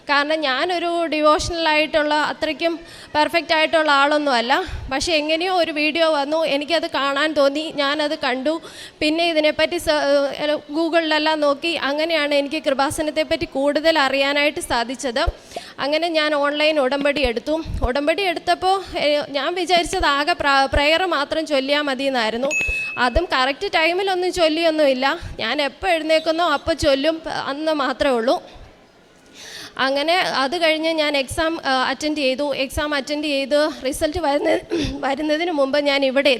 കാരണം ഞാനൊരു ഡിവോഷണലായിട്ടുള്ള അത്രയ്ക്കും പെർഫെക്റ്റ് ആയിട്ടുള്ള ആളൊന്നുമല്ല. പക്ഷേ എങ്ങനെയോ ഒരു വീഡിയോ വന്നു, എനിക്കത് കാണാൻ തോന്നി, ഞാനത് കണ്ടു. പിന്നെ ഇതിനെപ്പറ്റി ഗൂഗിളിലെല്ലാം നോക്കി. അങ്ങനെയാണ് എനിക്ക് കൃപാസനത്തെപ്പറ്റി കൂടുതൽ അറിയാനായിട്ട് സാധിച്ചത്. അങ്ങനെ ഞാൻ ഓൺലൈൻ ഉടമ്പടി എടുത്തു. ഉടമ്പടി എടുത്തപ്പോൾ ഞാൻ വിചാരിച്ചത് ആകെ പ്രെയർ മാത്രം ചൊല്ലിയാൽ മതി എന്നായിരുന്നു. അതും കറക്റ്റ് ടൈമിലൊന്നും ചൊല്ലിയൊന്നുമില്ല. ഞാൻ എപ്പോൾ എഴുന്നേക്കുന്നോ അപ്പോൾ ചൊല്ലും, അന്ന് മാത്രമേ ഉള്ളൂ. അങ്ങനെ അത് കഴിഞ്ഞ് ഞാൻ എക്സാം അറ്റൻഡ് ചെയ്തു. റിസൾട്ട് വരുന്നതിന് മുമ്പ് ഞാൻ ഇവിടെ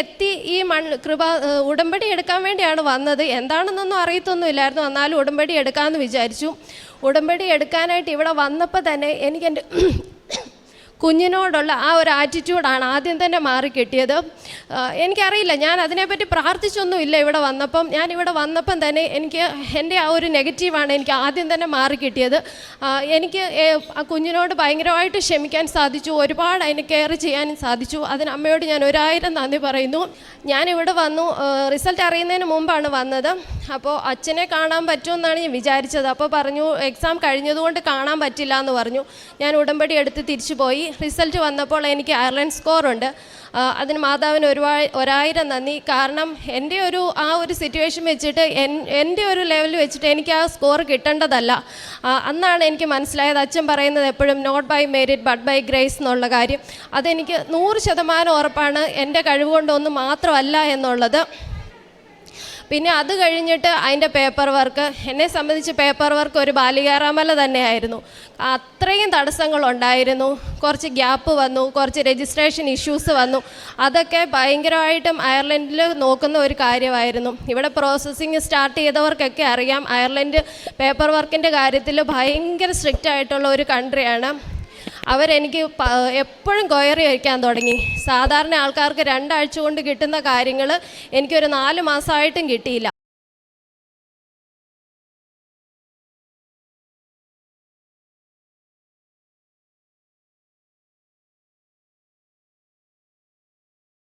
എത്തി ഈ ഉടമ്പടി എടുക്കാൻ വേണ്ടിയാണ് വന്നത്. എന്താണെന്നൊന്നും അറിയത്തൊന്നുമില്ലായിരുന്നു. എന്നാലും ഉടമ്പടി എടുക്കാമെന്ന് വിചാരിച്ചു. ഉടമ്പടി എടുക്കാനായിട്ട് ഇവിടെ വന്നപ്പോൾ തന്നെ എനിക്കെൻ്റെ കുഞ്ഞിനോടുള്ള ആ ഒരു ആറ്റിറ്റ്യൂഡാണ് ആദ്യം തന്നെ മാറിക്കിട്ടിയത്. എനിക്കറിയില്ല, ഞാൻ അതിനെപ്പറ്റി പ്രാർത്ഥിച്ചൊന്നുമില്ല. ഇവിടെ വന്നപ്പം തന്നെ എൻ്റെ ആ ഒരു നെഗറ്റീവാണ് എനിക്ക് ആദ്യം തന്നെ മാറിക്കിട്ടിയത്. എനിക്ക് ആ കുഞ്ഞിനോട് ഭയങ്കരമായിട്ട് ക്ഷമിക്കാൻ സാധിച്ചു. ഒരുപാട് അതിനെ കെയർ ചെയ്യാനും സാധിച്ചു. അതിന് അമ്മയോട് ഞാൻ 1000 നന്ദി പറയുന്നു. ഞാനിവിടെ വന്നു, റിസൾട്ട് അറിയുന്നതിന് മുമ്പാണ് വന്നത്. അപ്പോൾ അച്ഛനെ കാണാൻ പറ്റുമെന്നാണ് ഞാൻ വിചാരിച്ചത്. അപ്പോൾ പറഞ്ഞു എക്സാം കഴിഞ്ഞതുകൊണ്ട് കാണാൻ പറ്റില്ല എന്ന് പറഞ്ഞു. ഞാൻ ഉടമ്പടി എടുത്ത് തിരിച്ചു പോയി. റിസൾട്ട് വന്നപ്പോൾ എനിക്ക് അയർലൻഡ് സ്കോറുണ്ട്. അതിന് മാതാവിന് 1000 നന്ദി. കാരണം എൻ്റെ ആ ഒരു സിറ്റുവേഷൻ വെച്ചിട്ട്, എൻ്റെ ഒരു ലെവൽ വെച്ചിട്ട് എനിക്ക് ആ സ്കോർ കിട്ടേണ്ടതല്ല. അന്നാണ് എനിക്ക് മനസ്സിലായത്. അച്ഛൻ പറയുന്നത് എപ്പോഴും not by merit but by grace എന്നുള്ള കാര്യം. അതെനിക്ക് 100% ഉറപ്പാണ്. എൻ്റെ കഴിവ് കൊണ്ടൊന്നും മാത്രമല്ല എന്നുള്ളത്. പിന്നെ അത് കഴിഞ്ഞിട്ട് അതിൻ്റെ പേപ്പർ വർക്ക്, എന്നെ സംബന്ധിച്ച് പേപ്പർ വർക്ക് ഒരു ബാലികാറാമല തന്നെയായിരുന്നു. അത്രയും തടസ്സങ്ങളുണ്ടായിരുന്നു. കുറച്ച് ഗ്യാപ്പ് വന്നു, കുറച്ച് രജിസ്ട്രേഷൻ ഇഷ്യൂസ് വന്നു. അതൊക്കെ ഭയങ്കരമായിട്ടും അയർലൻഡിൽ നോക്കുന്ന ഒരു കാര്യമായിരുന്നു. ഇവിടെ പ്രോസസ്സിങ് സ്റ്റാർട്ട് ചെയ്തവർക്കൊക്കെ അറിയാം, അയർലൻഡ് പേപ്പർ വർക്കിൻ്റെ കാര്യത്തിൽ ഭയങ്കര സ്ട്രിക്റ്റ് ആയിട്ടുള്ള ഒരു കൺട്രിയാണ്. അവരെനിക്ക് എപ്പോഴും കൊയറി വയ്ക്കാൻ തുടങ്ങി. സാധാരണ ആൾക്കാർക്ക് 2 ആഴ്ച കൊണ്ട് കിട്ടുന്ന കാര്യങ്ങൾ എനിക്കൊരു 4 മാസമായിട്ടും കിട്ടിയില്ല.